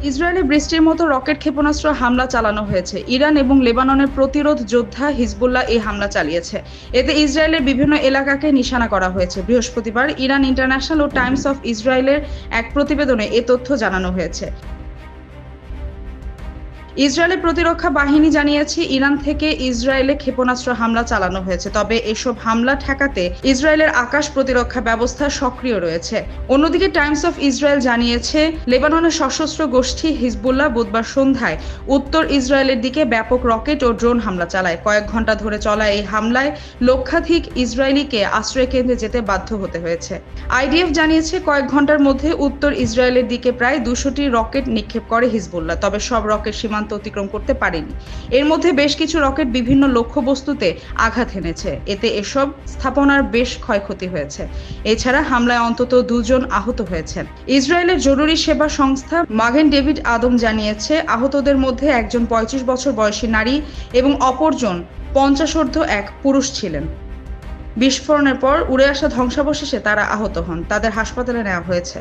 ইসরায়েলে বৃষ্টির মতো রকেট ক্ষেপণাস্ত্র হামলা চালানো হয়েছে। ইরান এবং লেবাননের প্রতিরোধ যোদ্ধা হিজবুল্লাহ এই হামলা চালিয়েছে। এতে ইসরায়েলের বিভিন্ন এলাকাকে নিশানা করা হয়েছে। বৃহস্পতিবার ইরান ইন্টারন্যাশনাল ও টাইমস অফ ইসরায়েলের এক প্রতিবেদনে এ তথ্য জানানো হয়েছে। ইসরায়েলের প্রতিরক্ষা বাহিনী জানিয়েছে, ইরান থেকে ইসরায়েলে ক্ষেপণাস্ত্র হামলা চালানো হয়েছে। তবে এসব হামলা ঠেকাতে ইসরায়েলের আকাশ প্রতিরক্ষা ব্যবস্থা সক্রিয় রয়েছে। অন্যদিকে টাইমস অফ ইসরায়েল জানিয়েছে, লেবাননের সশস্ত্র গোষ্ঠী হিজবুল্লাহ বুধবার সন্ধ্যায় উত্তর ইসরায়েলের দিকে ব্যাপক রকেট ও ড্রোন হামলা চালায়। কয়েক ঘণ্টা ধরে চলা এই হামলায় লক্ষাধিক ইসরায়েলিকে আশ্রয়কেন্দ্রে যেতে বাধ্য হতে হয়েছে। আইডিএফ জানিয়েছে, কয়েক ঘণ্টার মধ্যে উত্তর ইসরায়েলের দিকে প্রায় 200টি রকেট নিক্ষেপ করে হিজবুল্লাহ। তবে সব রকেট সীমান্ত অতিক্রম করতে পারেনি। এর মধ্যে বেশ কিছু রকেট বিভিন্ন লক্ষ্যবস্তুতে আঘাত এনেছে। এতে এসব স্থাপনার বেশ ক্ষয়ক্ষতি হয়েছে। এছাড়া হামলায় অন্তত 2 জন আহত হয়েছেন। ইসরায়েলের জরুরি সেবা সংস্থা মাগেন ডেভিড আদম জানিয়েছে, আহতদের মধ্যে একজন 35 বছর বয়সী নারী এবং অপরজন 50 এক পুরুষ ছিলেন। বিস্ফোরণের পর উড়ে আসা ধ্বংসাবশেষে তারা আহত হন। তাদের হাসপাতালে নেওয়া হয়েছে।